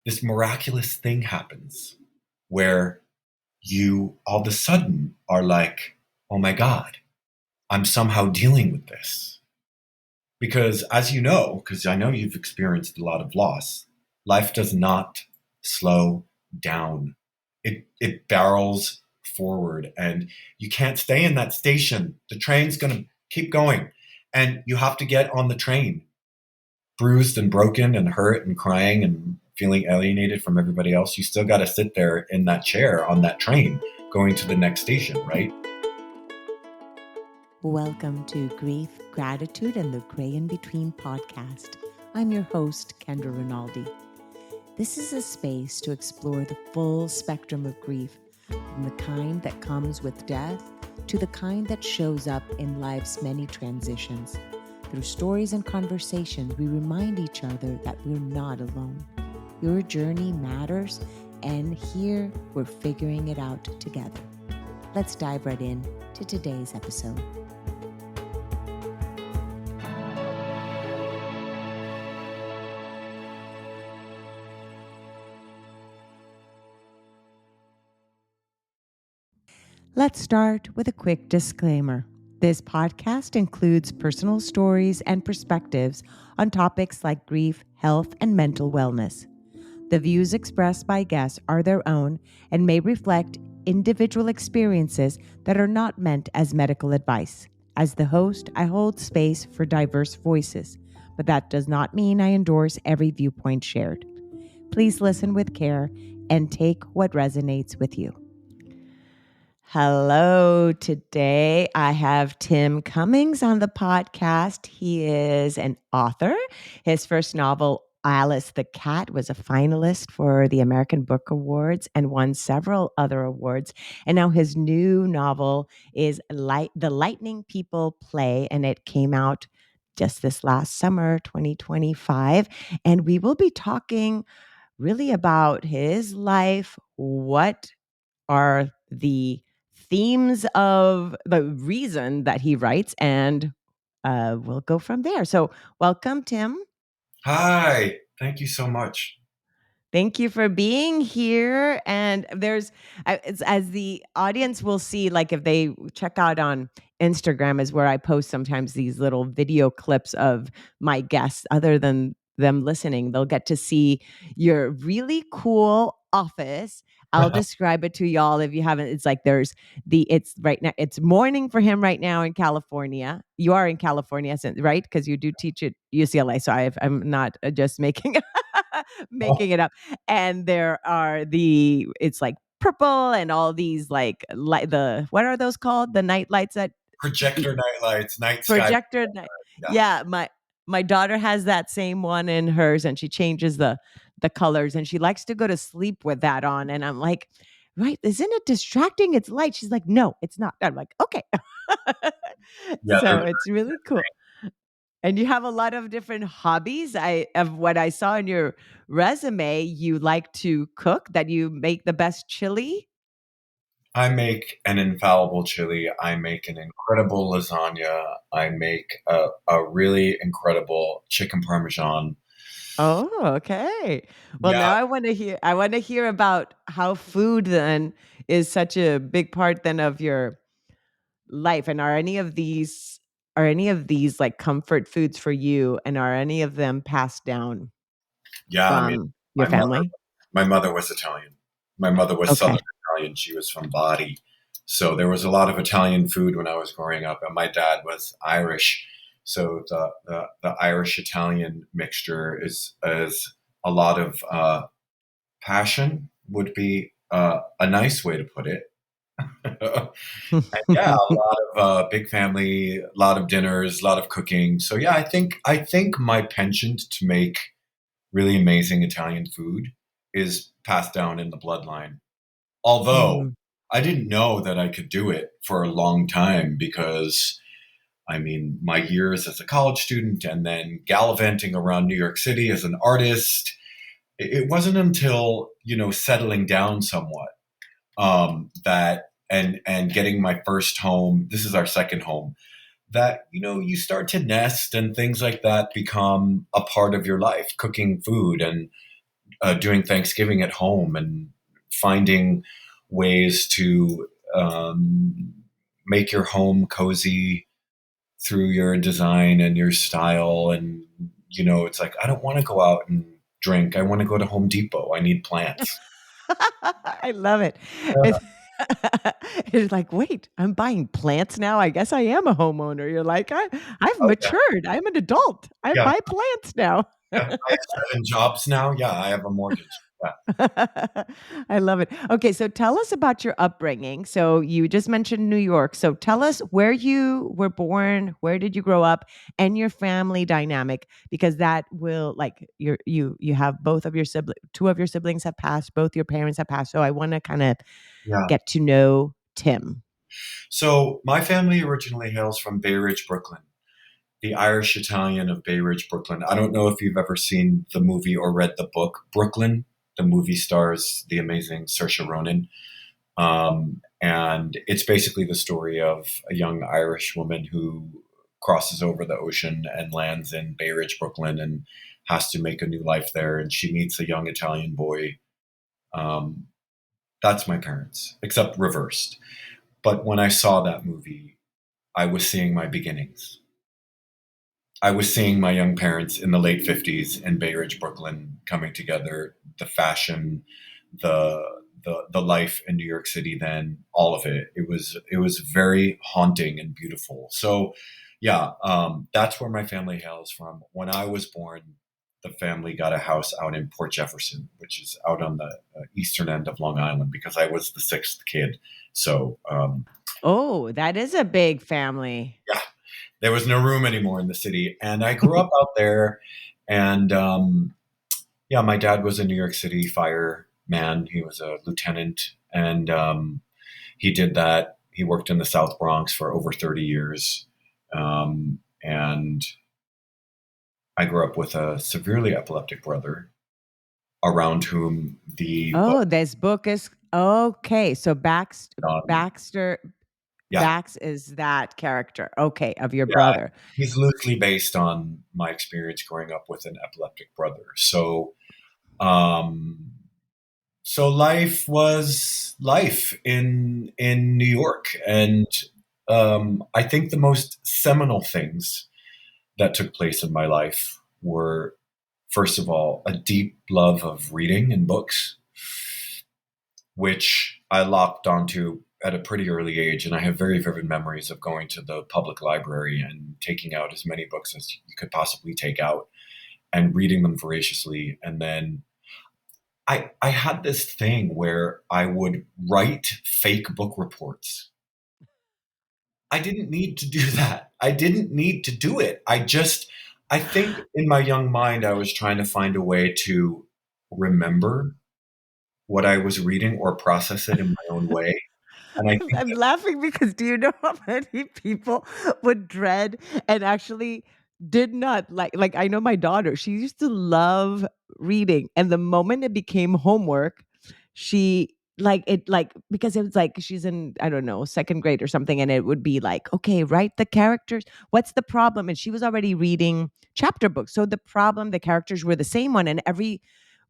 this miraculous thing happens where you all of a sudden are like, oh my God, I'm somehow dealing with this. Because as you know, because I know you've experienced a lot of loss, life does not slow down. It barrels forward, and you can't stay in that station. The train's going to keep going, and you have to get on the train, bruised and broken and hurt and crying and feeling alienated from everybody else. You still got to sit there in that chair on that train going to the next station, right? Welcome to Grief, Gratitude, and the Gray in Between podcast. I'm your host, Kendra Rinaldi. This is a space to explore the full spectrum of grief, from the kind that comes with death to the kind that shows up in life's many transitions. Through stories and conversations, we remind each other that we're not alone. Your journey matters, and here we're figuring it out together. Let's dive right in to today's episode. Let's start with a quick disclaimer. This podcast includes personal stories and perspectives on topics like grief, health, and mental wellness. The views expressed by guests are their own and may reflect individual experiences that are not meant as medical advice. As the host, I hold space for diverse voices, but that does not mean I endorse every viewpoint shared. Please listen with care and take what resonates with you. Hello. Today I have Tim Cummings on the podcast. He is an author. His first novel, Alice the Cat, was a finalist for the American Book Awards and won several other awards. And now his new novel is The Lightning People Play, and it came out just this last summer, 2025. And we will be talking really about his life. What are the themes of the reason that he writes, and we'll go from there. So welcome, Tim. Hi, thank you so much. Thank you for being here. And there's, as the audience will see, like if they check out on Instagram is where I post sometimes these little video clips of my guests. Other than them listening, they'll get to see your really cool office. I'll describe it to y'all if you haven't. It's like it's right now, it's morning for him right now in California. You are in California, right? Because you do teach at UCLA. So I'm not just making making it up. And there are it's like purple and all these like what are those called? The night lights that Projector night lights, night sky. projector night. Yeah, my daughter has that same one in hers, and she changes the colors, and she likes to go to sleep with that on. And I'm like, right, isn't it distracting? It's light. She's like, no, it's not. I'm like, okay. So it's really cool. And you have a lot of different hobbies. Of what I saw in your resume, you like to cook, that you make the best chili. I make an infallible chili. I make an incredible lasagna. I make a really incredible chicken parmesan. Oh, okay. Well, Yeah, now I want to hear about how food then is such a big part then of your life. And are any of these like comfort foods for you, and are any of them passed down yeah. I mean, from your my mother, family? my mother was Italian. My mother was Okay. Southern Italian. She was from Bari. So there was a lot of Italian food when I was growing up, and my dad was Irish. So the Irish Italian mixture is a lot of passion would be a nice way to put it. And yeah, a lot of big family, a lot of dinners, a lot of cooking. So yeah, I think my penchant to make really amazing Italian food is passed down in the bloodline. Although Mm. I didn't know that I could do it for a long time because I mean, my years as a college student and then gallivanting around New York City as an artist, it wasn't until, settling down somewhat, that and getting my first home. This is our second home. That you start to nest and things like that become a part of your life. Cooking food and doing Thanksgiving at home and finding ways to um, make your home cozy through your design and your style. And, it's like, I don't want to go out and drink. I want to go to Home Depot. I need plants. I love it. It's, it's like, wait, I'm buying plants now. I guess I am a homeowner. You're like, I've Oh, yeah. matured. I'm an adult. I Yeah. buy plants now. Yeah. I have 7 jobs now. Yeah. I have a mortgage. Yeah. I love it. Okay, so tell us about your upbringing. So you just mentioned New York. So tell us where you were born, where did you grow up, and your family dynamic, because that will like you have both of your sibling, two of your siblings have passed, both your parents have passed. So I want to kind of Yeah. get to know Tim. So my family originally hails from Bay Ridge, Brooklyn, the Irish Italian of Bay Ridge, Brooklyn. I don't know if you've ever seen the movie or read the book Brooklyn. The movie stars the amazing Saoirse Ronan. And it's basically the story of a young Irish woman who crosses over the ocean and lands in Bay Ridge, Brooklyn, and has to make a new life there. And she meets a young Italian boy. Um, that's my parents, except reversed. But when I saw that movie, I was seeing my beginnings. I was seeing my young parents in the late 50s in Bay Ridge, Brooklyn, coming together, the fashion, the the life in New York City then, all of it. It was very haunting and beautiful. So yeah, that's where my family hails from. When I was born, the family got a house out in Port Jefferson, which is out on the eastern end of Long Island, because I was the sixth kid. So Oh, that is a big family. yeah, there was no room anymore in the city. And I grew up out there. And yeah, my dad was a New York City fireman. He was a lieutenant. And he did that. He worked in the South Bronx for over 30 years. And I grew up with a severely epileptic brother around whom the book, Oh, this book is okay. So um, Baxter yeah, Bax is that character, okay, of your yeah, brother. he's loosely based on my experience growing up with an epileptic brother. Um, So life was life in New York, and I think the most seminal things that took place in my life were, first of all, a deep love of reading and books, which I locked onto at a pretty early age, and I have very vivid memories of going to the public library and taking out as many books as you could possibly take out and reading them voraciously, and then I had this thing where I would write fake book reports. I didn't need to do that. I didn't need to do it. I think in my young mind, I was trying to find a way to remember what I was reading or process it in my own way. And I think I'm that, laughing because do you know how many people would dread and actually did not like I know my daughter, she used to love reading, and the moment it became homework, she like because it was like she's in, I don't know, second grade or something, and it would be like, okay, write the characters. What's the problem? And she was already reading chapter books. So the problem, the characters were the same one, and every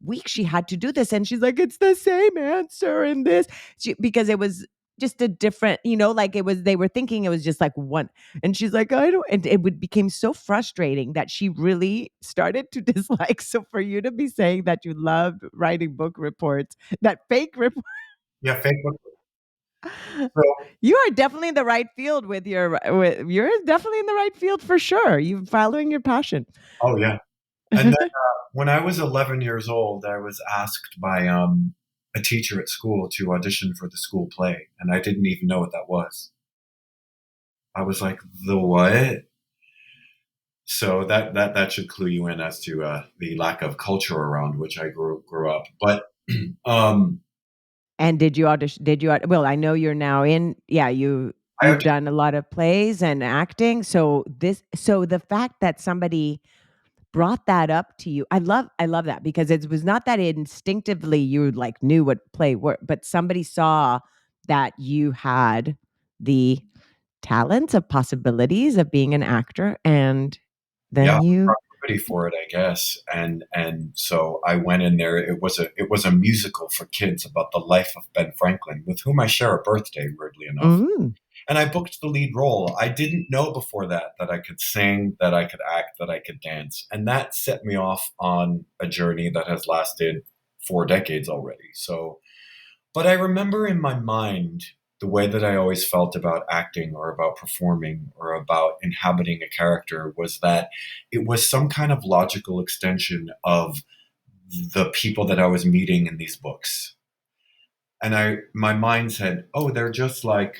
week she had to do this, and she's like, it's the same answer in this. Because it was just a different, like it was, they were thinking it was just like one. And she's like, I don't, and it would became so frustrating that she really started to dislike. So for you to be saying that you loved writing book reports, that fake report, yeah, fake book. So, you are definitely in the right field you're definitely in the right field for sure. You're following your passion. oh yeah. And then when I was 11 years old, I was asked by a teacher at school to audition for the school play, and I didn't even know what that was. I was like, the what? So that should clue you in as to the lack of culture around which I grew up. But um, And did you audition? Well, I know you're now in, yeah, I you've auditioned, done a lot of plays and acting. So the fact that somebody brought that up to you, I love that, because it was not that instinctively you like knew what play were, but somebody saw that you had the talents of possibilities of being an actor, and yeah, then you. ready for it, I guess. And so I went in there. It was a musical for kids about the life of Ben Franklin, with whom I share a birthday, weirdly enough. Mm. And I booked the lead role. I didn't know before that I could sing, that I could act, that I could dance. And that set me off on a journey that has lasted 4 decades already. So, but I remember in my mind the way that I always felt about acting or about performing or about inhabiting a character was that it was some kind of logical extension of the people that I was meeting in these books. And my mind said, oh, they're just like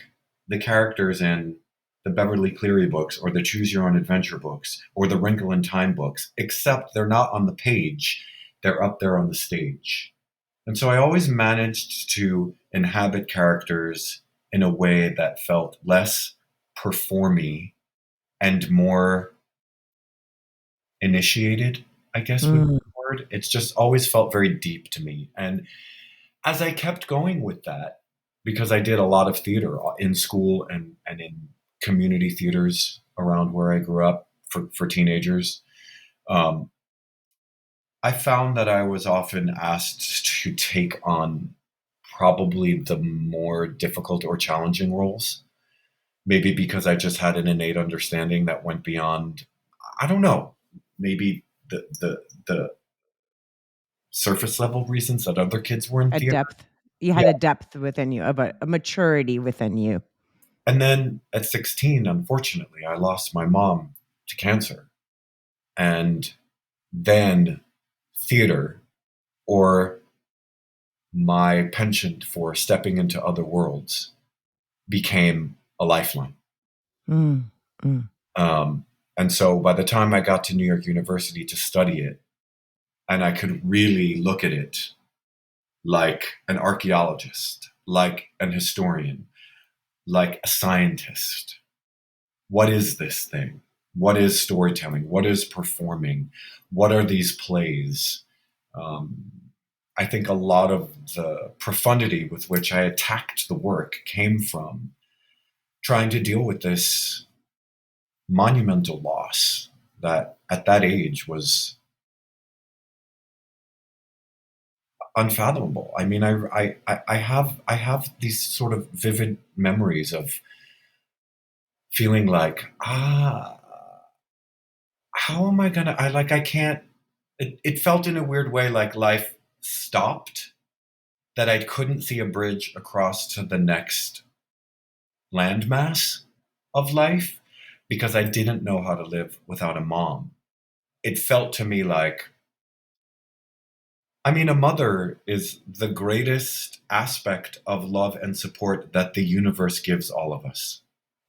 the characters in the Beverly Cleary books or the Choose Your Own Adventure books or the Wrinkle in Time books, except they're not on the page, they're up there on the stage. And so I always managed to inhabit characters in a way that felt less performy and more initiated, I guess would be Mm. the word. It's just always felt very deep to me. And as I kept going with that, because I did a lot of theater in school and in community theaters around where I grew up for teenagers, um, I found that I was often asked to take on probably the more difficult or challenging roles. Maybe because I just had an innate understanding that went beyond, I don't know, maybe the surface level reasons that other kids were in A theater. depth. You Yeah. had a depth within you, a maturity within you. And then at 16, unfortunately, I lost my mom to cancer. And then theater, or my penchant for stepping into other worlds, became a lifeline. Mm. Mm. Um, and so by the time I got to New York University to study it, and I could really look at it like an archaeologist, like an historian, like a scientist. What is this thing? What is storytelling? What is performing? What are these plays? Um, I think a lot of the profundity with which I attacked the work came from trying to deal with this monumental loss that at that age was unfathomable. I mean, I have these sort of vivid memories of feeling like, how am I gonna? I can't. It felt in a weird way like life stopped, that I couldn't see a bridge across to the next landmass of life because I didn't know how to live without a mom. It felt to me like, I mean, a mother is the greatest aspect of love and support that the universe gives all of us.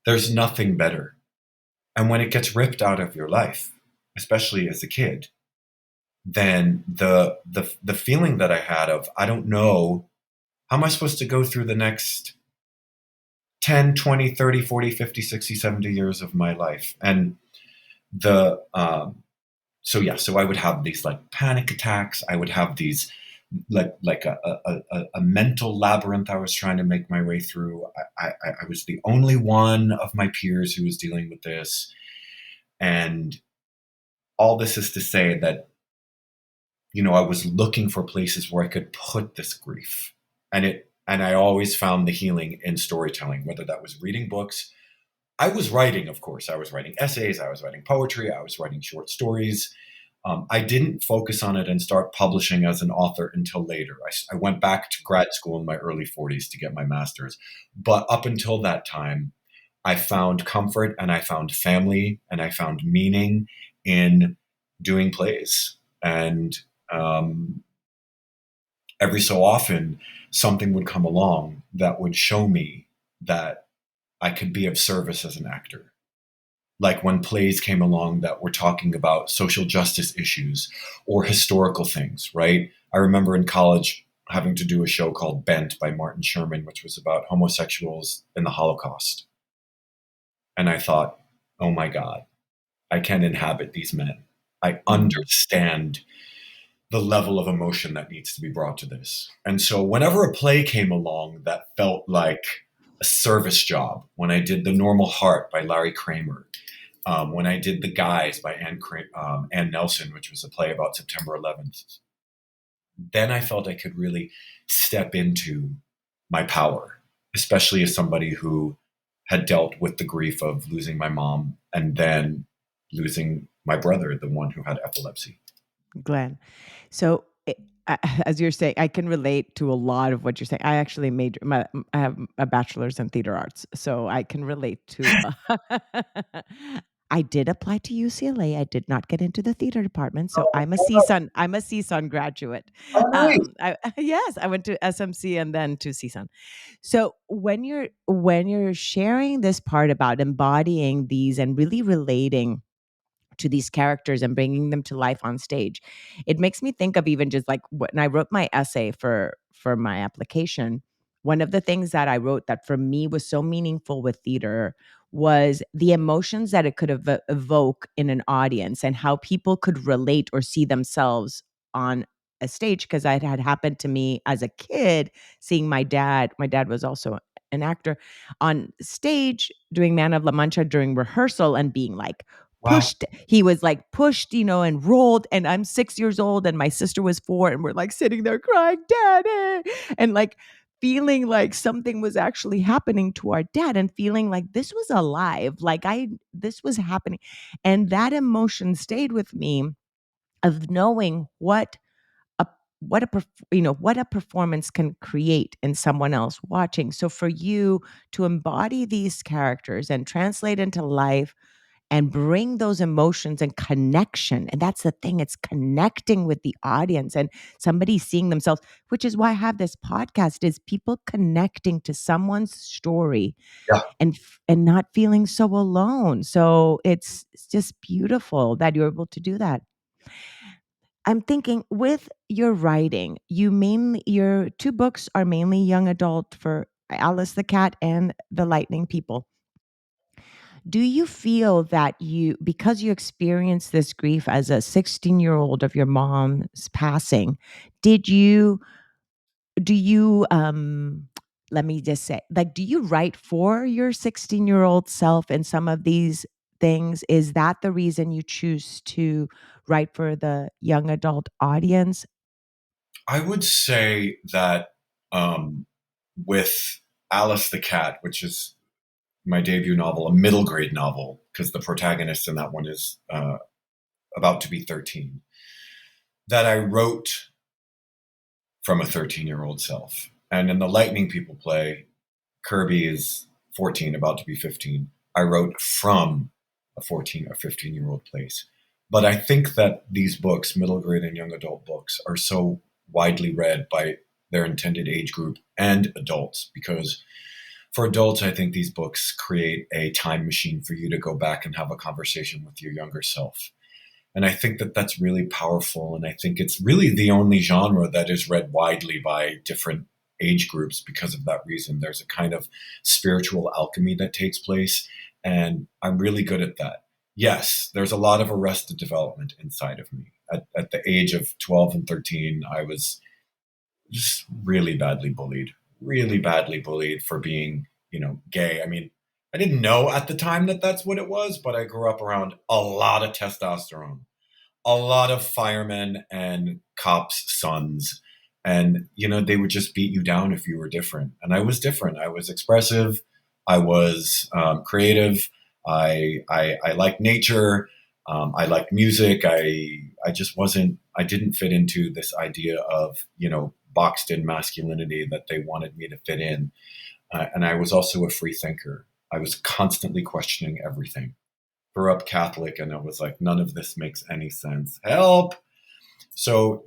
There's nothing better. And when it gets ripped out of your life, especially as a kid, then the feeling that I had of, I don't know, how am I supposed to go through the next 10, 20, 30, 40, 50, 60, 70 years of my life? And the so I would have these like panic attacks. I would have these like a mental labyrinth I was trying to make my way through. I was the only one of my peers who was dealing with this. And all this is to say that, I was looking for places where I could put this grief. And I always found the healing in storytelling, whether that was reading books. I was writing, of course. I was writing essays, I was writing poetry, I was writing short stories. I didn't focus on it and start publishing as an author until later. I went back to grad school in my early 40s to get my master's. But up until that time, I found comfort and I found family and I found meaning in doing plays. And um, every so often, something would come along that would show me that I could be of service as an actor. Like when plays came along that were talking about social justice issues or historical things, right? I remember in college having to do a show called Bent by Martin Sherman, which was about homosexuals in the Holocaust. And I thought, oh my God, I can inhabit these men. I understand the level of emotion that needs to be brought to this. And so whenever a play came along that felt like a service job, when I did The Normal Heart by Larry Kramer, When I did The Guys by Ann Nelson, which was a play about September 11th, then I felt I could really step into my power, especially as somebody who had dealt with the grief of losing my mom and then losing my brother, the one who had epilepsy. Glenn. So, as you're saying, I can relate to a lot of what you're saying. I actually I have a bachelor's in theater arts, so I can relate to. I did apply to UCLA. I did not get into the theater department, so I'm a CSUN. I'm a CSUN graduate. Oh, nice. Yes, I went to SMC and then to CSUN. So when you're sharing this part about embodying these and really relating to these characters and bringing them to life on stage, it makes me think of even just like when I wrote my essay for my application. One of the things that I wrote that for me was so meaningful with theater was the emotions that it could evoke in an audience and how people could relate or see themselves on a stage, because it had happened to me as a kid seeing my dad was also an actor on stage doing Man of La Mancha during rehearsal and being like Wow. he was like pushed, and rolled. And I'm 6 years old and my sister was 4 and we're like sitting there crying, Daddy, and like feeling like something was actually happening to our dad and feeling like this was alive, like this was happening. And that emotion stayed with me of knowing a what a performance can create in someone else watching. So for you to embody these characters and translate into life and bring those emotions and connection. And that's the thing, it's connecting with the audience and somebody seeing themselves, which is why I have this podcast, is people connecting to someone's story Yeah. and not feeling so alone. So it's just beautiful that you're able to do that. I'm thinking with your writing, your two books are mainly young adult for Alice the Cat and The Lightning People. Do you feel that because you experienced this grief as a 16-year-old of your mom's passing, did you, do you, let me just say, like, do you write for your 16-year-old self in some of these things? Is that the reason you choose to write for the young adult audience? I would say that um, with Alice the Cat, which is my debut novel, a middle grade novel, because the protagonist in that one is about to be 13, that I wrote from a 13-year-old self. And in the Lightning People play, Kirby is 14, about to be 15. I wrote from a 14 or 15-year-old place. But I think that these books, middle grade and young adult books, are so widely read by their intended age group and adults, because for adults, I think these books create a time machine for you to go back and have a conversation with your younger self. And I think that that's really powerful. And I think it's really the only genre that is read widely by different age groups because of that reason. There's a kind of spiritual alchemy that takes place. And I'm really good at that. Yes, there's a lot of arrested development inside of me. At the age of 12 and 13, I was just really badly bullied for being, gay. I mean, I didn't know at the time that that's what it was, but I grew up around a lot of testosterone, a lot of firemen and cops' sons. And, they would just beat you down if you were different. And I was different. I was expressive. I was creative. I liked nature. I liked music. I just wasn't, I didn't fit into this idea of, boxed in masculinity that they wanted me to fit in. And I was also a free thinker. I was constantly questioning everything. Grew up Catholic, and I was like, none of this makes any sense. Help! So,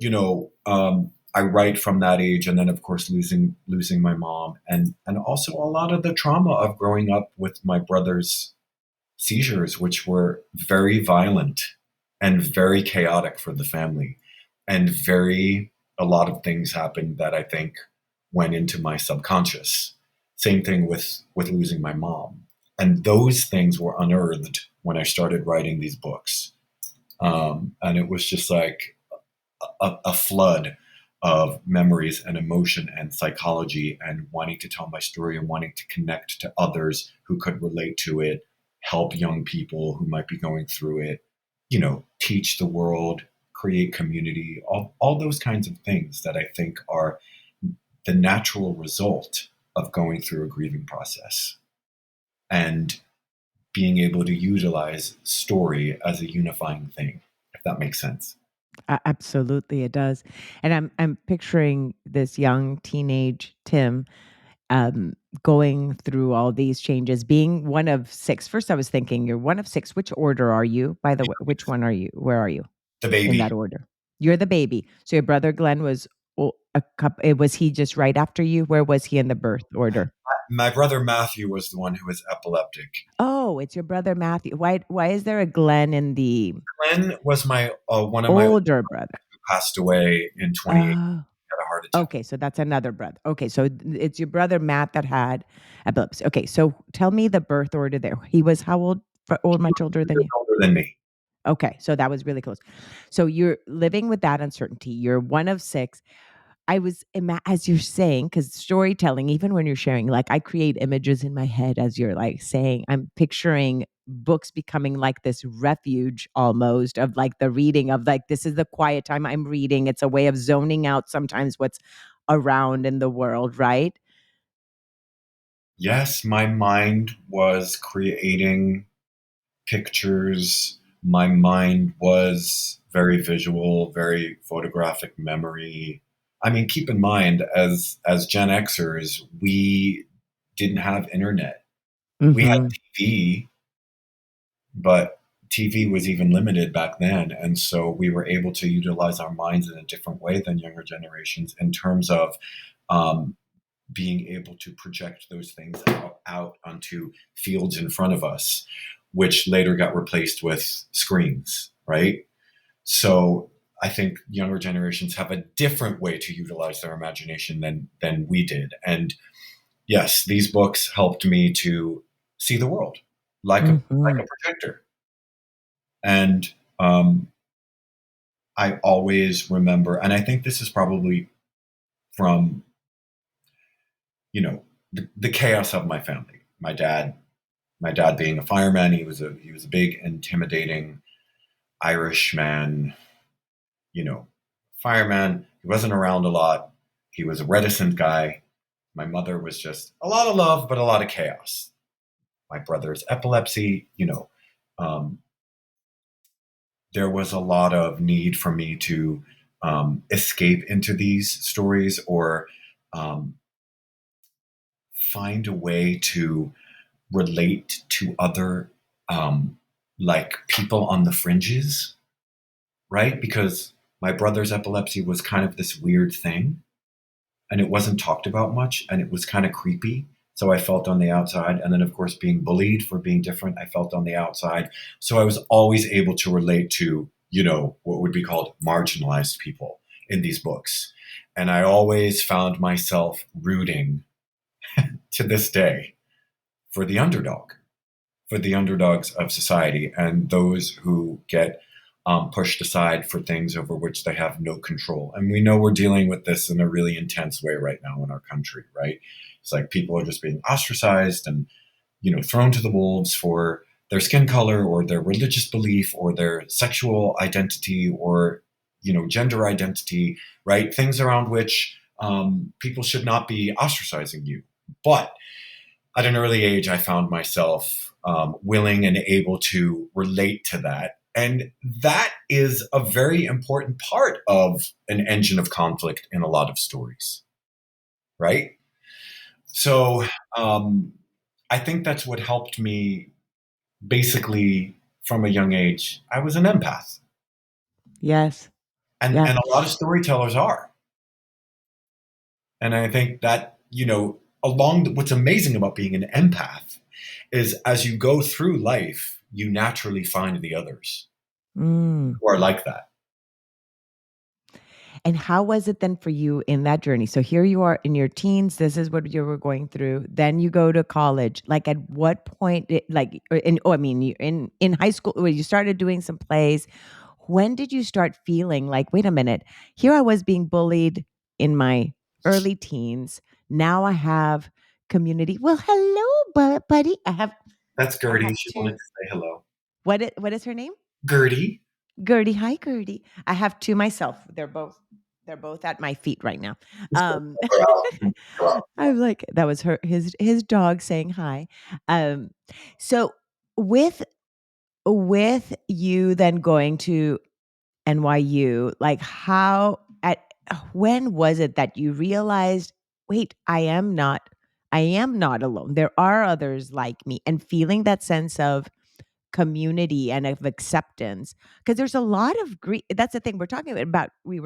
I write from that age, and then of course losing my mom, and also a lot of the trauma of growing up with my brother's seizures, which were very violent and very chaotic for the family, and a lot of things happened that I think went into my subconscious. Same thing with losing my mom, and those things were unearthed when I started writing these books. And it was just like a flood of memories and emotion and psychology and wanting to tell my story and wanting to connect to others who could relate to it, help young people who might be going through it, teach the world, create community, all those kinds of things that I think are the natural result of going through a grieving process and being able to utilize story as a unifying thing, if that makes sense. Absolutely, it does. And I'm picturing this young teenage Tim um, going through all these changes, being one of six. First, I was thinking, you're one of six. Which order are you? By the way, which one are you? Where are you The in that baby. order? You're the baby. So your brother Glenn was was he just right after you? Where was he in the birth order? My brother Matthew was the one who was epileptic. Oh, it's your brother Matthew. Why is there a Glenn in the Glenn was my one of my older brother? who passed away in 2018, Oh, had a heart attack. okay, so that's another brother. Okay, so it's your brother Matt that had epilepsy. Okay, so tell me the birth order there. He was how old? Much older He than was you? older than me. Okay, so that was really close. So you're living with that uncertainty. You're one of six. I was as you're saying, because storytelling, even when you're sharing, like I create images in my head as you're like saying, I'm picturing books becoming like this refuge almost of like the reading of like, this is the quiet time I'm reading. It's a way of zoning out sometimes what's around in the world, right? Yes, my mind was creating pictures. My mind was very visual, very photographic memory. I mean, keep in mind, as Gen Xers, we didn't have internet. We had Hmm. TV, but TV was even limited back then. And so we were able to utilize our minds in a different way than younger generations in terms of um, being able to project those things out onto fields in front of us, which later got replaced with screens, right? So I think younger generations have a different way to utilize their imagination than we did. And yes, these books helped me to see the world like Hmm. a projector. And um, I always remember, and I think this is probably from the chaos of my family. My dad being a fireman, he was a big, intimidating Irish man. You know, fireman. He wasn't around a lot. He was a reticent guy. My mother was just a lot of love, but a lot of chaos. My brother's epilepsy. Um, there was a lot of need for me to escape into these stories or um, find a way to relate to other like people on the fringes, right? Because my brother's epilepsy was kind of this weird thing and it wasn't talked about much and it was kind of creepy. So I felt on the outside. And then, of course, being bullied for being different, I felt on the outside. So I was always able to relate to, what would be called marginalized people in these books. And I always found myself rooting to this day for the underdog, for the underdogs of society and those who get pushed aside for things over which they have no control. And we know we're dealing with this in a really intense way right now in our country, right? It's like people are just being ostracized and, thrown to the wolves for their skin color or their religious belief or their sexual identity or, gender identity, right? Things around which people should not be ostracizing you. But at an early age, I found myself willing and able to relate to that. And that is a very important part of an engine of conflict in a lot of stories, right? So I think that's what helped me basically from a young age. I was an empath. Yes. And, Yeah. and a lot of storytellers are. And I think that, what's amazing about being an empath is as you go through life, you naturally find the others Mm. who are like that. And how was it then for you in that journey? So here you are in your teens. This is what you were going through. Then you go to college. Like at what point? I mean, you in high school when you started doing some plays. When did you start feeling like, wait a minute, here I was being bullied in my early teens. Now I have community. Well, hello, buddy. I have. That's I Gertie. have She wanted two. to say hello. What is her name? Gertie. Gertie. Hi, Gertie. I have two myself. They're both at my feet right now. Um, I'm like, that was his dog saying hi. Um, so with you then going to NYU, like when was it that you realized, wait, I am not alone. There are others like me, and feeling that sense of community and of acceptance, because there's a lot of grief. That's the thing we were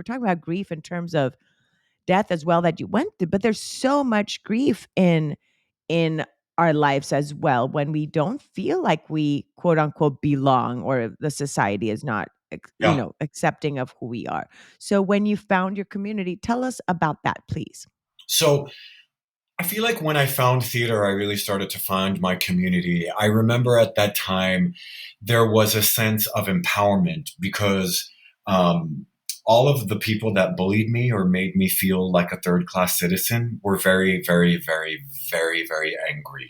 talking about grief in terms of death as well that you went through, but there's so much grief in our lives as well when we don't feel like we quote unquote belong, or the society is not Yeah. accepting of who we are. So when you found your community, tell us about that, please. So I feel like when I found theater, I really started to find my community. I remember at that time, there was a sense of empowerment because um, all of the people that bullied me or made me feel like a third class citizen were very, very, very, very, very angry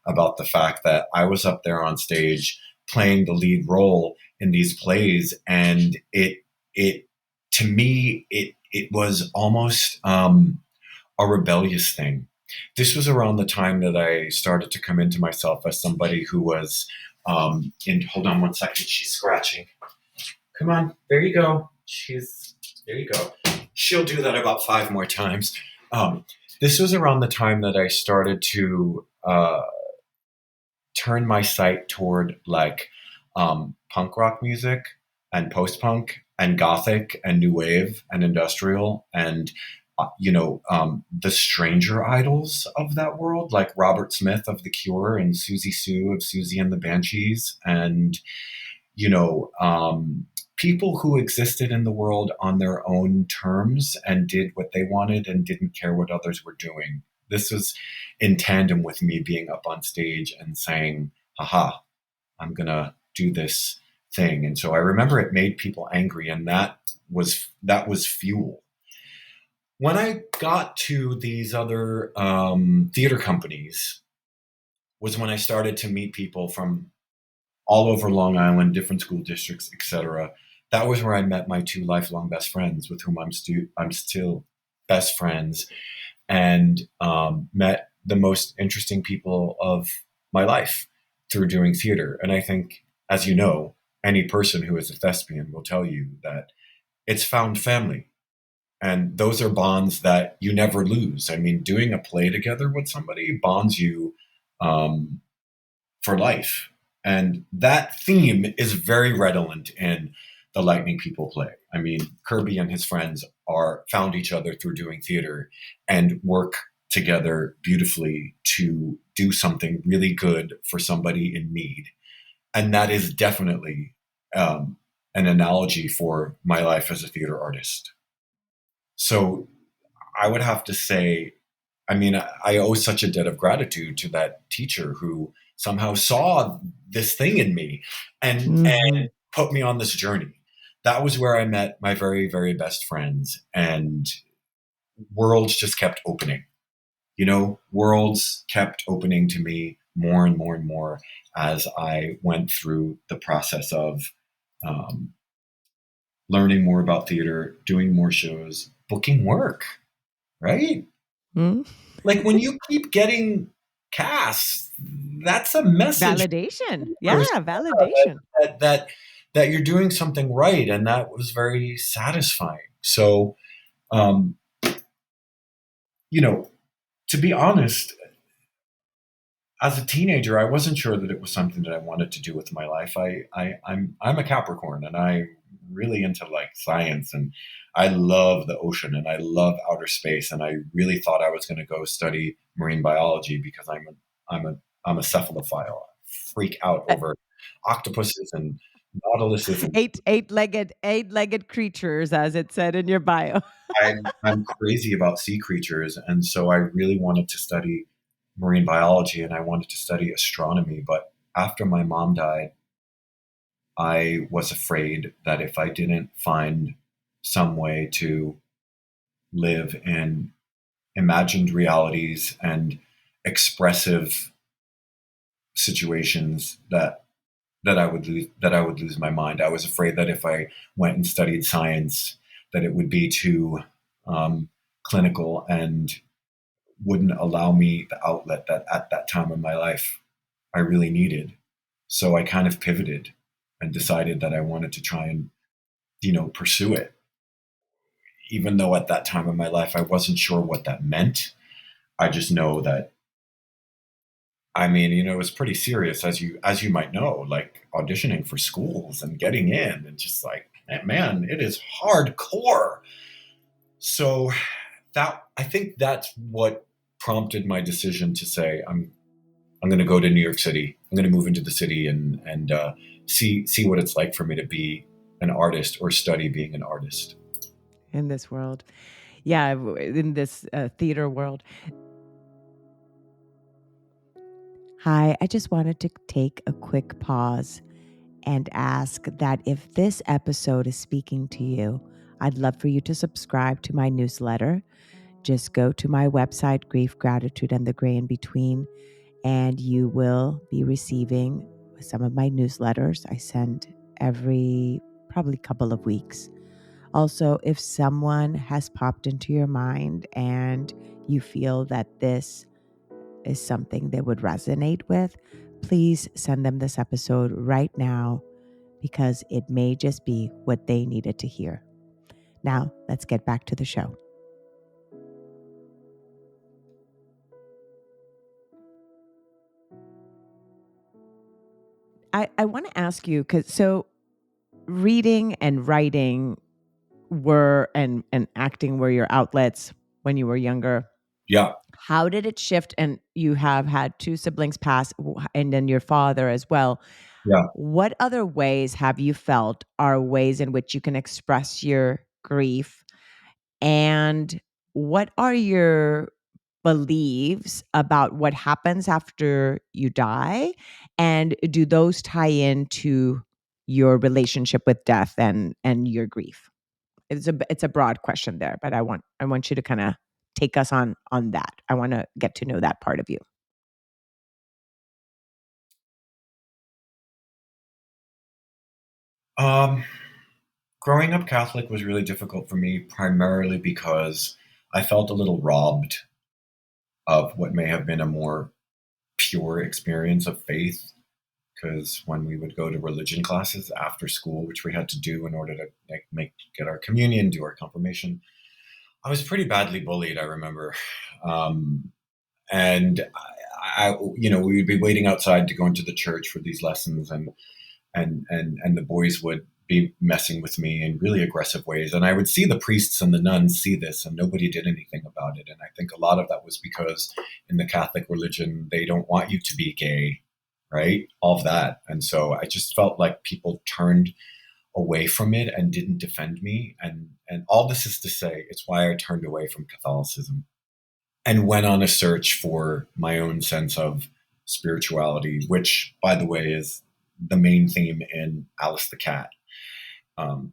about the fact that I was up there on stage playing the lead role in these plays. And it, to me, it was almost, a rebellious thing. This was around the time that I started to come into myself as somebody who was in. Hold on one second. She's scratching. Come on. There you go. There you go. She'll do that about 5 more times. This was around the time that I started to turn my sight toward like punk rock music and post punk and gothic and new wave and industrial and the stranger idols of that world, like Robert Smith of The Cure and Susie Sue of Susie and the Banshees, and you know, people who existed in the world on their own terms and did what they wanted and didn't care what others were doing. This was in tandem with me being up on stage and saying, haha, I'm going to do this thing. And so I remember it made people angry, and that was fuel. When I got to these other theater companies was when I started to meet people from all over Long Island, different school districts, etc. That was where I met my two lifelong best friends, with whom I'm still best friends, and met the most interesting people of my life through doing theater. And I think, as you know, any person who is a thespian will tell you that it's found family. And those are bonds that you never lose. I mean, doing a play together with somebody bonds you um, for life. And that theme is very redolent in the Lightning People play. I mean, Kirby and his friends are found each other through doing theater and work together beautifully to do something really good for somebody in need. And that is definitely an analogy for my life as a theater artist. So I would have to say, I mean, I owe such a debt of gratitude to that teacher who somehow saw this thing in me and Mhm. put me on this journey. That was where I met my very, very best friends, and worlds just kept opening. Worlds kept opening to me more and more and more as I went through the process of um, learning more about theater, doing more shows, booking work, right? Mm. Like when you keep getting casts, that's a message Validation. Yeah, that, validation. that that you're doing something right, and that was very satisfying. So, um, you know, to be honest, as a teenager, I wasn't sure that it was something that I wanted to do with my life. I'm a Capricorn, and I'm really into like science, and I love the ocean, and I love outer space, and I really thought I was going to go study marine biology because I'm a cephalophile. I freak out Uh, over octopuses and nautiluses, and eight-legged creatures, as it said in your bio. I'm crazy about sea creatures, and so I really wanted to study marine biology and I wanted to study astronomy. But after my mom died, I was afraid that if I didn't find some way to live in imagined realities and expressive situations that I would lose my mind. I was afraid that if I went and studied science, that it would be too clinical and wouldn't allow me the outlet that at that time in my life I really needed. So I kind of pivoted and decided that I wanted to try and, pursue it. Even though at that time in my life I wasn't sure what that meant. I just know that, I mean, it was pretty serious, as you might know, like auditioning for schools and getting in, and just like, man, it is hardcore. So I think that's what prompted my decision to say I'm going to go to New York City. I'm going to move into the city and see what it's like for me to be an artist or study being an artist in this world. Yeah, in this theater world. Hi, I just wanted to take a quick pause and ask that if this episode is speaking to you, I'd love for you to subscribe to my newsletter. Just go to my website, Grief, Gratitude, and the Gray in Between, and you will be receiving some of my newsletters I send every probably couple of weeks. Also, if someone has popped into your mind and you feel that this is something they would resonate with, please send them this episode right now, because it may just be what they needed to hear. Now, let's get back to the show. I want to ask you, so reading and writing and acting were your outlets when you were younger. Yeah. How did it shift? And you have had two siblings pass, and then your father as well. Yeah. What other ways have you felt are ways in which you can express your grief? And what are your beliefs about what happens after you die? And do those tie into your relationship with death and your grief? It's a broad question there, but I want you to kind of take us on that. I want to get to know that part of you. Growing up Catholic was really difficult for me, primarily because I felt a little robbed of what may have been a more pure experience of faith. Because when we would go to religion classes after school, which we had to do in order to get our communion, do our confirmation, I was pretty badly bullied. I remember, and we would be waiting outside to go into the church for these lessons, and the boys would be messing with me in really aggressive ways. And I would see the priests and the nuns see this, and nobody did anything about it. And I think a lot of that was because in the Catholic religion, they don't want you to be gay, right? All of that. And so I just felt like people turned away from it and didn't defend me. And all this is to say, it's why I turned away from Catholicism and went on a search for my own sense of spirituality, which, by the way, is the main theme in Alice the Cat.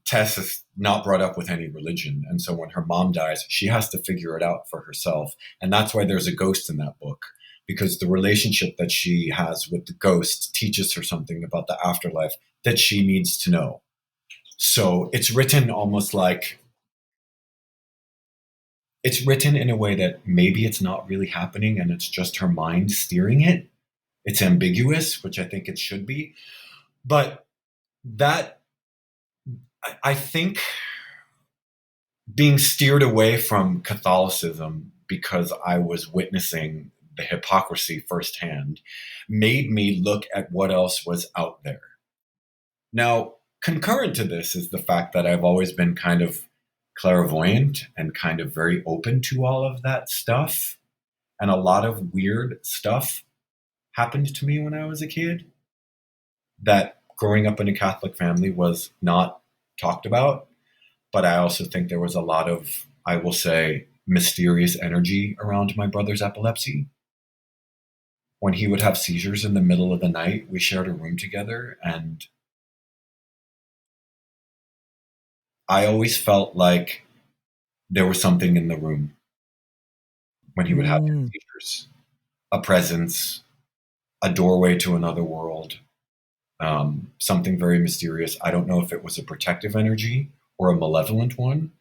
Tess is not brought up with any religion. And so when her mom dies, she has to figure it out for herself. And that's why there's a ghost in that book, because the relationship that she has with the ghost teaches her something about the afterlife that she needs to know. So it's written almost like, it's written in a way that maybe it's not really happening and it's just her mind steering it. It's ambiguous, which I think it should be. But that, I think, being steered away from Catholicism because I was witnessing the hypocrisy firsthand made me look at what else was out there. Now, concurrent to this is the fact that I've always been kind of clairvoyant and kind of very open to all of that stuff. And a lot of weird stuff happened to me when I was a kid that growing up in a Catholic family was not talked about. But I also think there was a lot of, I will say, mysterious energy around my brother's epilepsy. When he would have seizures in the middle of the night, we shared a room together, and I always felt like there was something in the room when he would have his seizures, a presence, a doorway to another world, something very mysterious. I don't know if it was a protective energy or a malevolent one,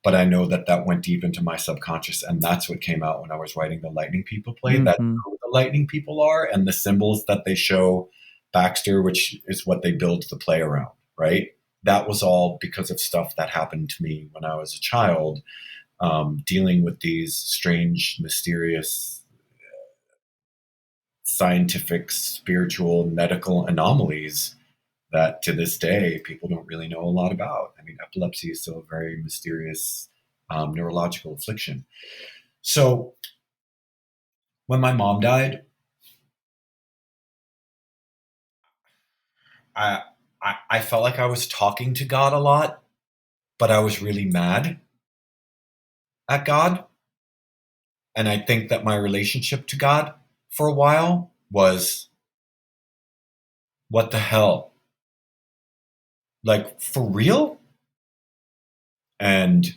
but I know that that went deep into my subconscious, and that's what came out when I was writing the Lightning People play. That's Mm-hmm. who the Lightning People are, and the symbols that they show Baxter, which is what they build the play around, right? That was all because of stuff that happened to me when I was a child, dealing with these strange, mysterious, scientific, spiritual, medical anomalies that to this day people don't really know a lot about. I mean, epilepsy is still a very mysterious neurological affliction. So when my mom died, I, I felt like I was talking to God a lot, but I was really mad at God. And I think that my relationship to God for a while was, what the hell? Like, for real? And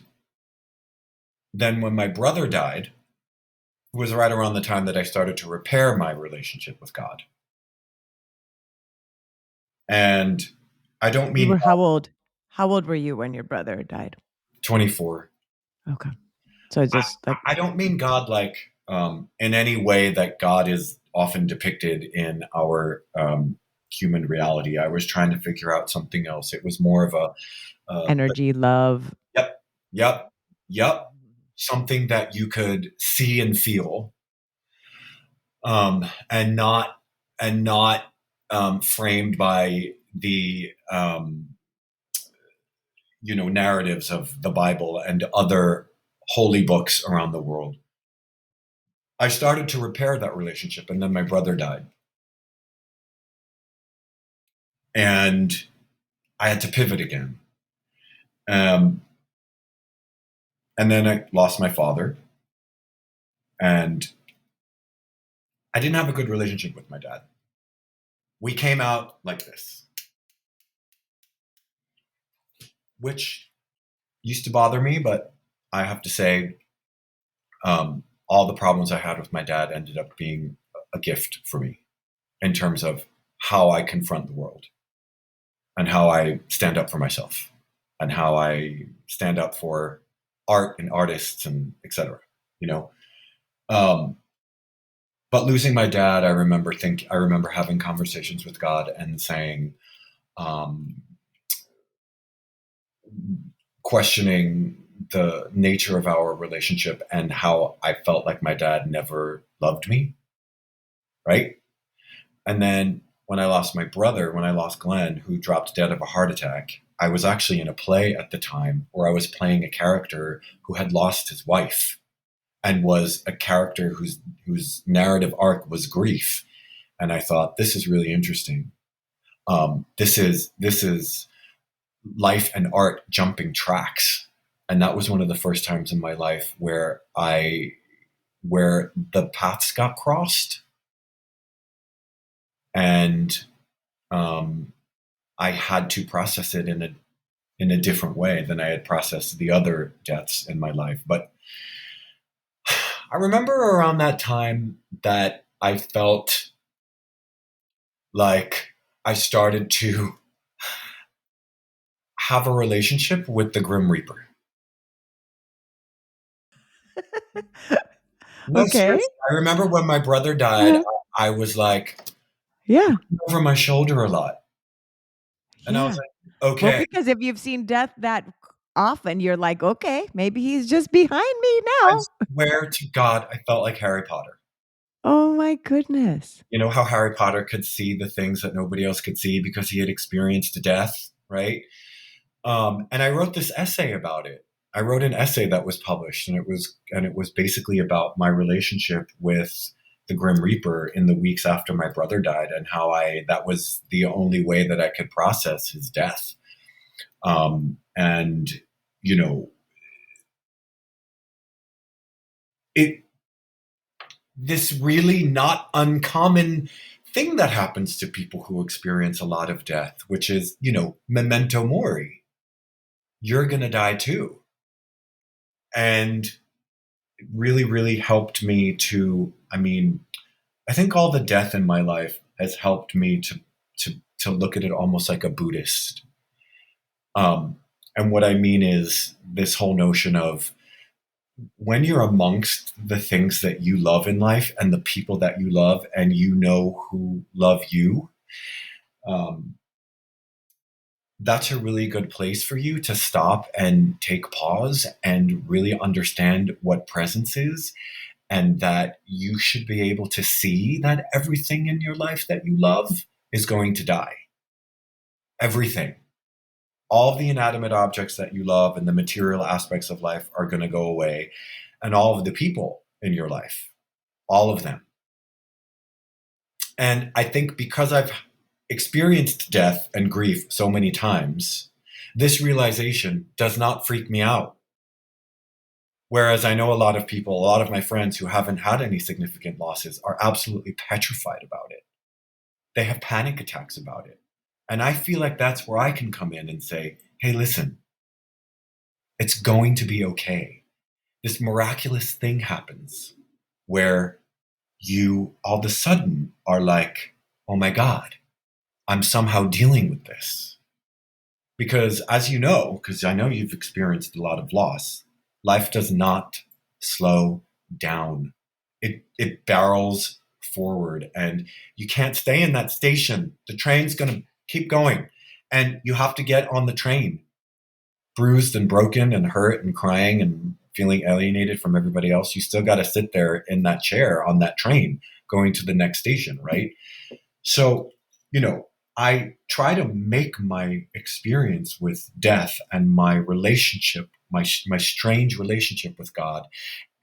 then when my brother died, it was right around the time that I started to repair my relationship with God. And I don't You mean were how old? How old were you when your brother died? 24. Okay. So it's just like I don't mean God like in any way that God is often depicted in our human reality. I was trying to figure out something else. It was more of energy, love. yep, yep, yep, something that you could see and feel, and not framed by the narratives of the Bible and other holy books around the world. I started to repair that relationship, and then my brother died. And I had to pivot again. Um, and then I lost my father, and I didn't have a good relationship with my dad. We came out like this, which used to bother me, but I have to say, all the problems I had with my dad ended up being a gift for me in terms of how I confront the world and how I stand up for myself and how I stand up for art and artists and etc. You know, um, but losing my dad, I remember having conversations with God and saying, um, questioning the nature of our relationship and how I felt like my dad never loved me, right? And then when I lost my brother, when I lost Glenn, who dropped dead of a heart attack, I was actually in a play at the time where I was playing a character who had lost his wife and was a character whose narrative arc was grief. And I thought, this is really interesting. This is life and art jumping tracks, and that was one of the first times in my life where the paths got crossed, and I had to process it in a different way than I had processed the other deaths in my life. But I remember around that time that I felt like I started to have a relationship with the Grim Reaper. No, Okay. seriously. I remember when my brother died, Uh-huh. I was like Yeah. over my shoulder a lot. And I was Yeah. like, Well, okay, because if you've seen death that often, you're like, okay, maybe he's just behind me I now. swear to God, I felt like Harry Potter. Oh my goodness. You know how Harry Potter could see the things that nobody else could see because he had experienced death, right? And I wrote this essay about it. I wrote an essay that was published, and it was basically about my relationship with the Grim Reaper in the weeks after my brother died, and how that was the only way that I could process his death. And you know, it this really not uncommon thing that happens to people who experience a lot of death, which is, memento mori. You're going to die too. And it really, really helped me to, I mean, I think all the death in my life has helped me to look at it almost like a Buddhist. Um, and what I mean is this whole notion of when you're amongst the things that you love in life and the people that you love, and you know who love you, um, that's a really good place for you to stop and take pause and really understand what presence is, and that you should be able to see that everything in your life that you love is going to die. Everything. All of the inanimate objects that you love and the material aspects of life are going to go away, and all of the people in your life, all of them. And I think because I've experienced death and grief so many times, this realization does not freak me out. Whereas I know a lot of people, a lot of my friends who haven't had any significant losses are absolutely petrified about it. They have panic attacks about it. And I feel like that's where I can come in and say, hey, listen, it's going to be okay. This miraculous thing happens where you all of a sudden are like, oh my God, I'm somehow dealing with this. Because as you know, because I know you've experienced a lot of loss, life does not slow down. It barrels forward, and you can't stay in that station. The train's going to keep going, and you have to get on the train, bruised and broken and hurt and crying and feeling alienated from everybody else. You still got to sit there in that chair on that train going to the next station, right? So, I try to make my experience with death and my relationship, my strange relationship with God,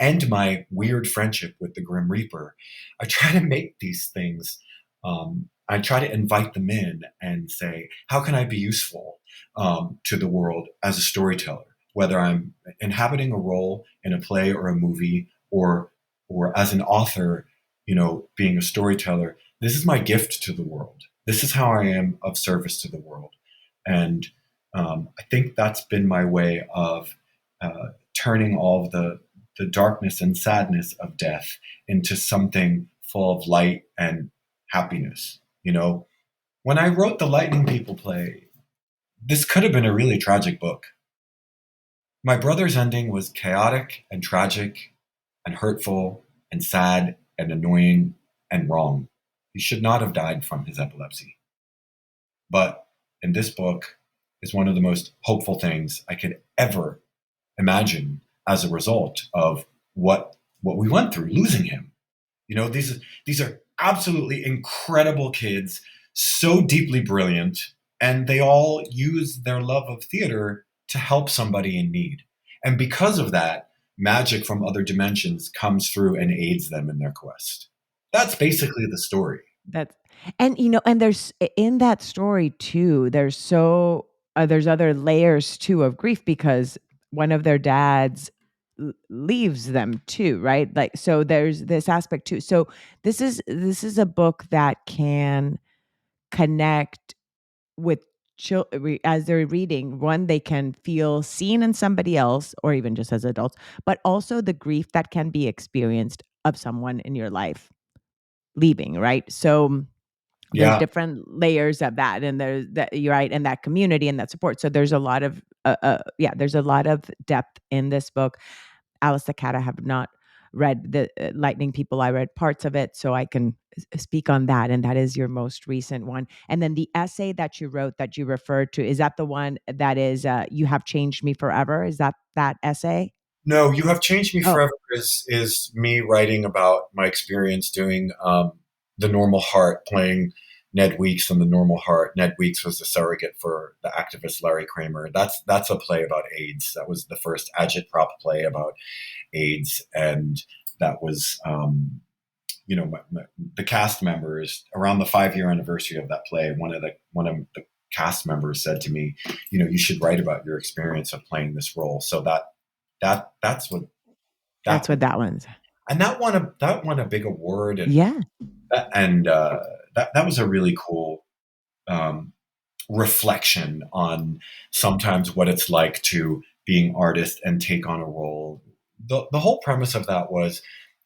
and my weird friendship with the Grim Reaper. I try to make these things. I try to invite them in and say, how can I be useful to the world as a storyteller? Whether I'm inhabiting a role in a play or a movie, or as an author, being a storyteller. This is my gift to the world. This is how I am of service to the world. And I think that's been my way of turning all of the darkness and sadness of death into something full of light and happiness. When I wrote the Lightning People play, this could have been a really tragic book. My brother's ending was chaotic and tragic and hurtful and sad and annoying and wrong. He should not have died from his epilepsy. But in this book is one of the most hopeful things I could ever imagine as a result of what we went through losing him. These are absolutely incredible kids, so deeply brilliant, and they all use their love of theater to help somebody in need. And because of that, magic from other dimensions comes through and aids them in their quest. That's basically the story. That's and there's in that story too, there's other layers too of grief because one of their dads leaves them too, right? Like so there's this aspect too. So this is a book that can connect with as they're reading. One, they can feel seen in somebody else or even just as adults, but also the grief that can be experienced of someone in your life leaving, right? So there's Yeah. different layers of that, and there's that you're right, and that community and that support. So there's a lot of there's a lot of depth in this book. Alice the Cat, I have not read the Lightning People. I read parts of it, so I can speak on that. And that is your most recent one. And then the essay that you wrote that you referred to, is that the one that is You Have Changed Me Forever? Is that essay? No, You Have Changed Me Oh, Forever is me writing about my experience doing The Normal Heart, playing Ned Weeks in The Normal Heart. Ned Weeks was the surrogate for the activist Larry Kramer. That's a play about AIDS. That was the first agitprop play about AIDS, and that was the cast members around the 5-year anniversary of that play. One of the cast members said to me, you should write about your experience of playing this role. So that's what that's that what that one's. and that won a big award, Yeah. and that was a really cool um, reflection on sometimes what it's like to being artist and take on a role. The whole premise of that was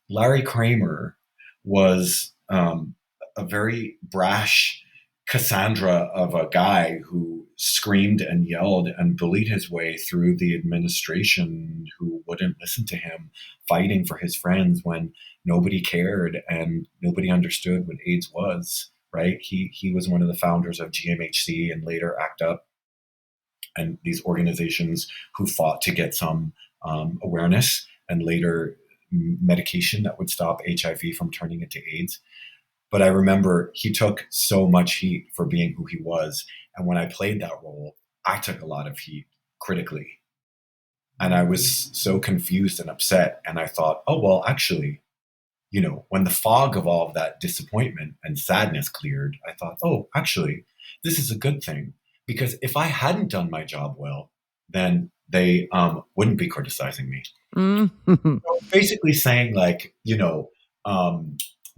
Larry Kramer was a very brash Cassandra of a guy who screamed and yelled and bullied his way through the administration who wouldn't listen to him, fighting for his friends when nobody cared and nobody understood what AIDS was, right? He was one of the founders of GMHC and later ACT UP and these organizations who fought to get some awareness and later medication that would stop HIV from turning into AIDS. But I remember he took so much heat for being who he was. And when I played that role, I took a lot of heat critically. And I was so confused and upset. And I thought, oh, well, actually, when the fog of all of that disappointment and sadness cleared, I thought, oh, actually, this is a good thing. Because if I hadn't done my job well, then they wouldn't be criticizing me. Mm-hmm. So basically saying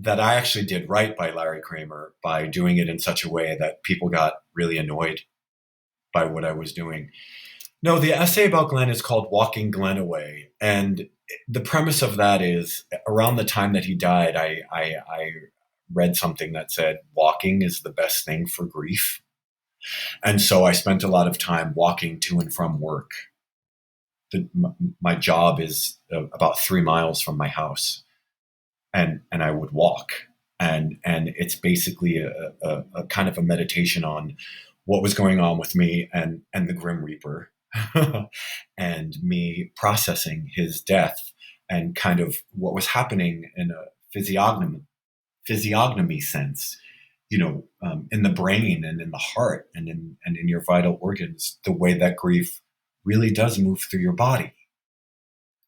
that I actually did right by Larry Kramer by doing it in such a way that people got really annoyed by what I was doing. No, the essay about Glenn is called Walking Glenn Away. And the premise of that is around the time that he died, I read something that said walking is the best thing for grief. And so I spent a lot of time walking to and from work. My job is about 3 miles from my house. And I would walk, and it's basically a kind of a meditation on what was going on with me and the Grim Reaper, and me processing his death and kind of what was happening in a physiognomy sense, in the brain and in the heart and in your vital organs, the way that grief really does move through your body.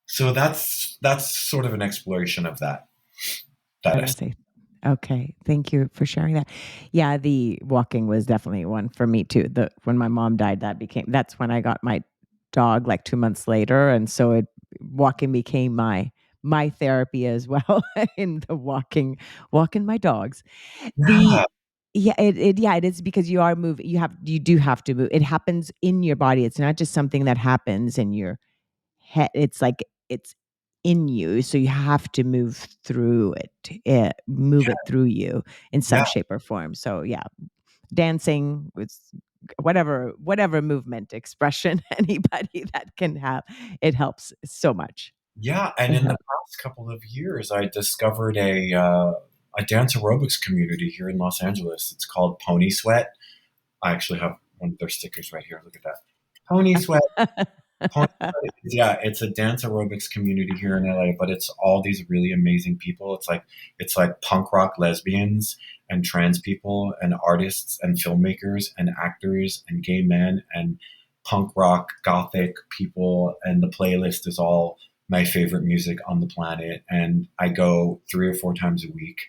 So that's sort of an exploration of that. Okay. Thank you for sharing that. Yeah, the walking was definitely one for me too. When my mom died, that's when I got my dog like 2 months later. And so walking became my therapy as well in the walking my dogs. Yeah. It is because you are moving. You do have to move. It happens in your body. It's not just something that happens in your head. It's like it's in you, so you have to move through move it through you in some Yeah. shape or form. So yeah, dancing with whatever movement expression anybody that can have, it helps so much. Yeah, and It in the helps. past couple of years, I discovered a dance aerobics community here in Los Angeles. It's called Pony Sweat. I actually have one of their stickers right here. Look at that, Pony Sweat. Pony Sweat. Yeah, it's a dance aerobics community here in LA, but it's all these really amazing people. It's like punk rock lesbians and trans people and artists and filmmakers and actors and gay men and punk rock gothic people, and the playlist is all my favorite music on the planet. And I go 3 or 4 times a week,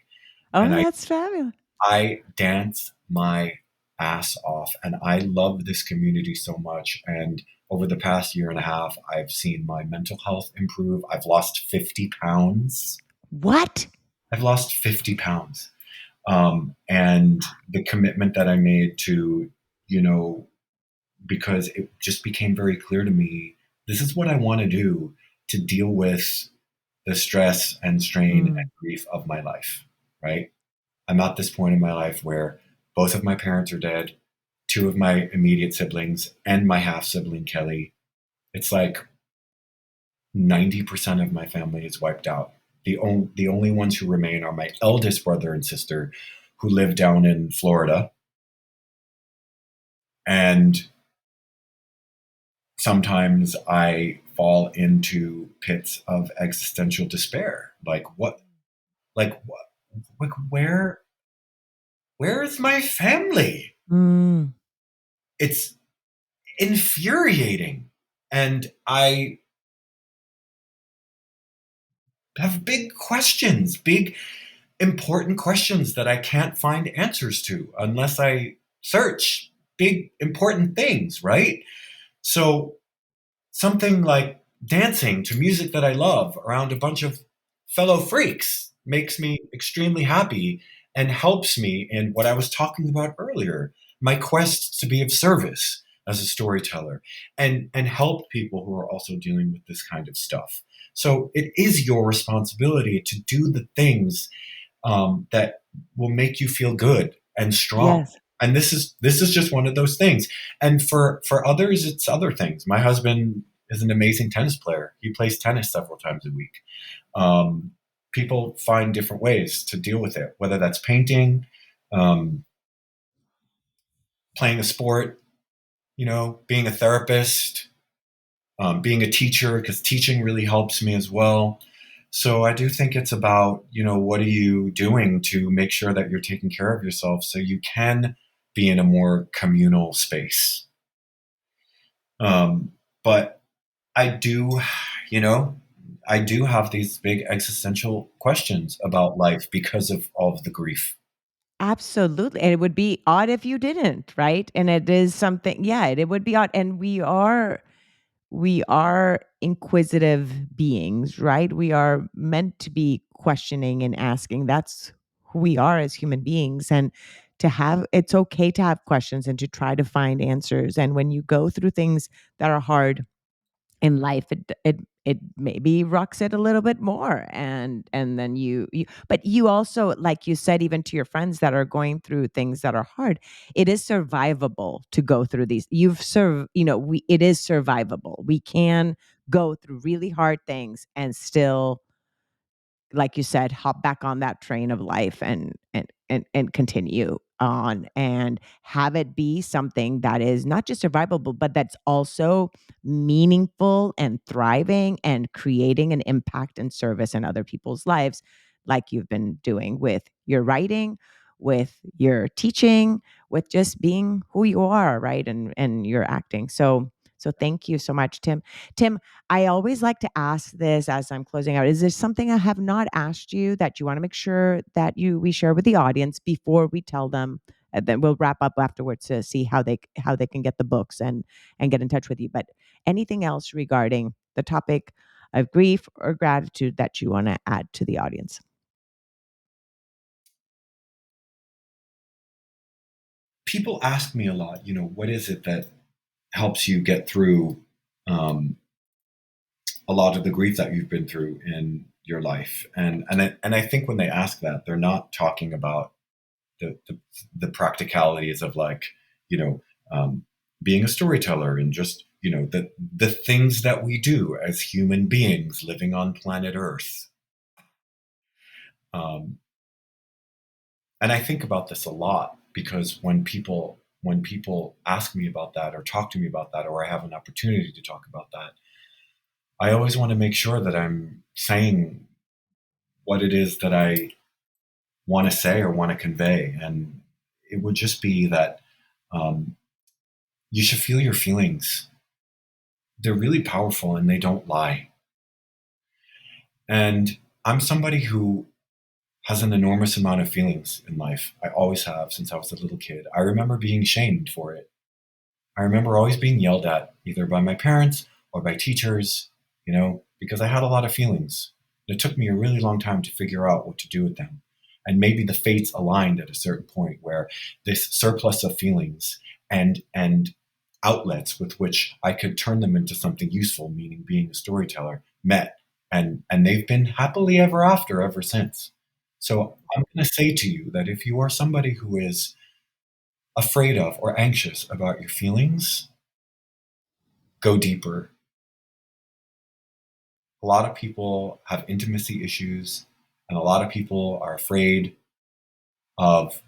Oh, and that's fabulous. I dance my ass off, and I love this community so much. And over the past year and a half, I've seen my mental health improve. I've lost 50 pounds. What? I've lost 50 pounds. And the commitment that I made to, because it just became very clear to me, this is what I want to do to deal with the stress and strain and grief of my life, right? I'm at this point in my life where both of my parents are dead, 2 of my immediate siblings, and my half sibling, Kelly. It's like 90% of my family is wiped out. The only ones who remain are my eldest brother and sister who live down in Florida. And sometimes I fall into pits of existential despair. Where is my family? Mm. It's infuriating. And I have big questions, big important questions that I can't find answers to unless I search big important things, right? So something like dancing to music that I love around a bunch of fellow freaks makes me extremely happy and helps me in what I was talking about earlier, my quest to be of service as a storyteller and help people who are also dealing with this kind of stuff. So it is your responsibility to do the things that will make you feel good and strong. Yes. And this is just one of those things. And for others, it's other things. My husband is an amazing tennis player. He plays tennis several times a week. People find different ways to deal with it, whether that's painting, playing a sport, being a therapist, being a teacher, because teaching really helps me as well. So I do think it's about, what are you doing to make sure that you're taking care of yourself so you can be in a more communal space. But I do, I do have these big existential questions about life because of all of the grief. Absolutely. And it would be odd if you didn't, right? And it is something, yeah, it would be odd. And we are inquisitive beings, right? We are meant to be questioning and asking. That's who we are as human beings. And it's okay to have questions and to try to find answers. And when you go through things that are hard in life, it maybe rocks it a little bit more. And then but you also, like you said, even to your friends that are going through things that are hard, it is survivable to go through these. It is survivable. We can go through really hard things and still, like you said, hop back on that train of life and continue on and have it be something that is not just survivable, but that's also meaningful and thriving and creating an impact and service in other people's lives, like you've been doing with your writing, with your teaching, with just being who you are, right? And your acting. So thank you so much, Tim. Tim, I always like to ask this as I'm closing out. Is there something I have not asked you that you want to make sure that we share with the audience before we tell them? And then we'll wrap up afterwards to see how they can get the books and get in touch with you. But anything else regarding the topic of grief or gratitude that you want to add to the audience? People ask me a lot, what is it that helps you get through um, a lot of the grief that you've been through in your life? And I think when they ask that, they're not talking about the practicalities of, like, you know being a storyteller and just the things that we do as human beings living on planet Earth. Um, and I think about this a lot because when people ask me about that or talk to me about that, or I have an opportunity to talk about that, I always want to make sure that I'm saying what it is that I want to say or want to convey. And it would just be that um, you should feel your feelings. They're really powerful and they don't lie. And I'm somebody who has an enormous amount of feelings in life. I always have since I was a little kid. I remember being shamed for it. I remember always being yelled at, either by my parents or by teachers, because I had a lot of feelings. It took me a really long time to figure out what to do with them. And maybe the fates aligned at a certain point where this surplus of feelings and outlets with which I could turn them into something useful, meaning being a storyteller, met. And they've been happily ever after ever since. So I'm going to say to you that if you are somebody who is afraid of or anxious about your feelings, go deeper. A lot of people have intimacy issues, and a lot of people are afraid of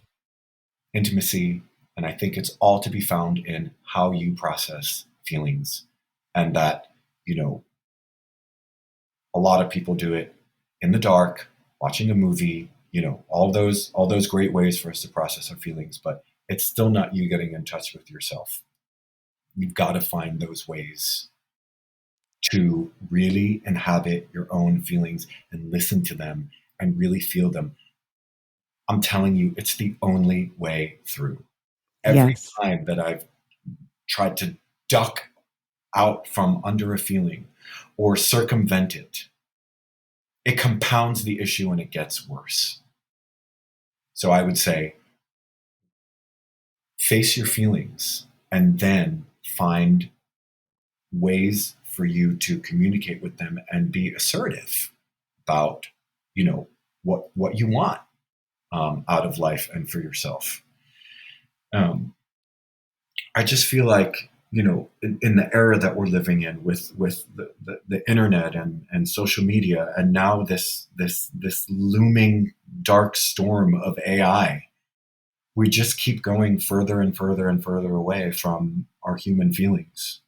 intimacy. And I think it's all to be found in how you process feelings. And that, a lot of people do it in the dark, watching a movie, all those great ways for us to process our feelings, but it's still not you getting in touch with yourself. You've got to find those ways to really inhabit your own feelings and listen to them and really feel them. I'm telling you, it's the only way through. Every Yes. time that I've tried to duck out from under a feeling or circumvent it, it compounds the issue and it gets worse. So I would say face your feelings and then find ways for you to communicate with them and be assertive about, what you want. out of life and for yourself. I just feel like, in the era that we're living in with the internet and social media, and now this looming dark storm of AI, we just keep going further and further and further away from our human feelings.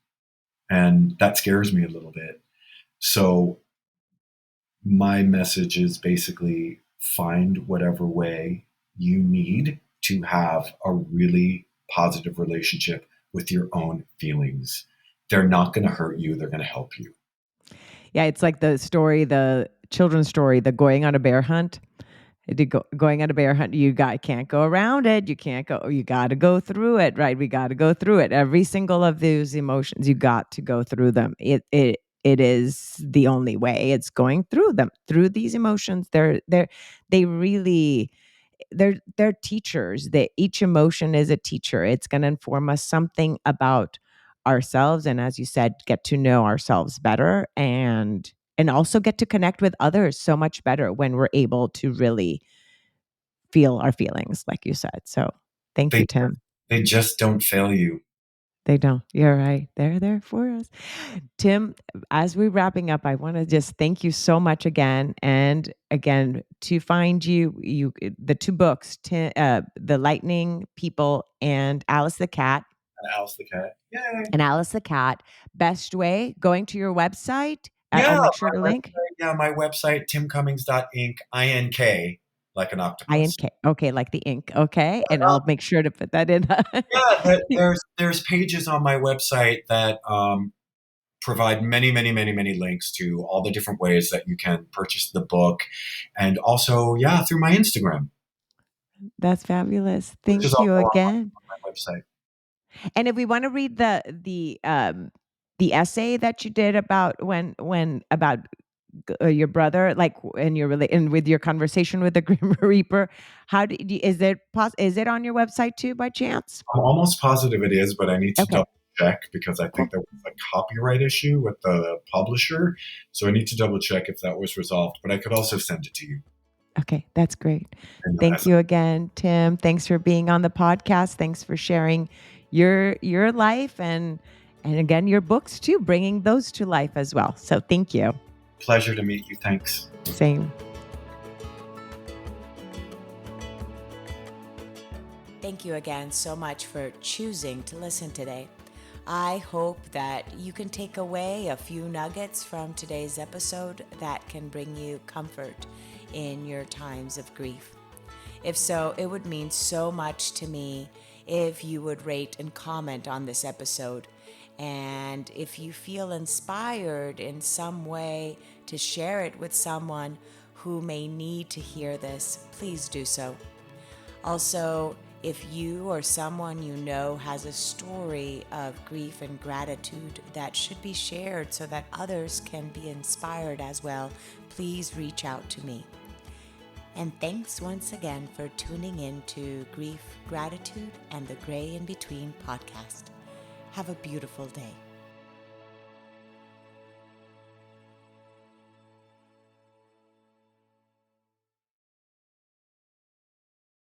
And that scares me a little bit. So my message is basically find whatever way you need to have a really positive relationship with your own feelings. They're not going to hurt you. They're going to help you. Yeah, it's like the children's story, the going on a bear hunt. Going on a bear hunt, can't go around it. You got to go through it, right? We got to go through it. Every single of those emotions, you got to go through them. It is the only way. It's going through them, through these emotions. They really, they're teachers. Each emotion is a teacher. It's going to inform us something about ourselves, and as you said, get to know ourselves better, and also get to connect with others so much better when we're able to really feel our feelings, like you said. So thank They you, Tim. they just don't fail you. They don't. You're right. They're there for us. Tim, as we're wrapping up, I want to just thank you so much again. And again, to find the two books, The Lightning People and Alice the Cat. And Alice the cat. Yay. And Alice the Cat. Best way, going to your website. I'll Yeah, make sure to link. my website, timcummings.inc, INK, like an octopus. INK. Okay, like the ink. Okay. And I'll make sure to put that in. Yeah, there's pages on my website that provide many, many, many, many links to all the different ways that you can purchase the book, and also, through my Instagram, That's fabulous. which is Thank you also again. on my website. And if we want to read the essay that you did about about your brother, like and with your conversation with the Grim Reaper, is it on your website too by chance? I'm almost positive it is, but I need to Okay, double check because I think cool. there was a copyright issue with the publisher. So I need to double check if that was resolved, but I could also send it to you. Okay, that's great. And Thank you again, Tim. Thanks for being on the podcast. Thanks for sharing your life and again your books too, bringing those to life as well. So thank you. Pleasure to meet you. Thanks. Same. Thank you again so much for choosing to listen today. I hope that you can take away a few nuggets from today's episode that can bring you comfort in your times of grief. If so, it would mean so much to me if you would rate and comment on this episode. And if you feel inspired in some way to share it with someone who may need to hear this, please do so. Also, if you or someone you know has a story of grief and gratitude that should be shared so that others can be inspired as well, please reach out to me. And thanks once again for tuning in to Grief, Gratitude, and the Gray in Between podcast. Have a beautiful day.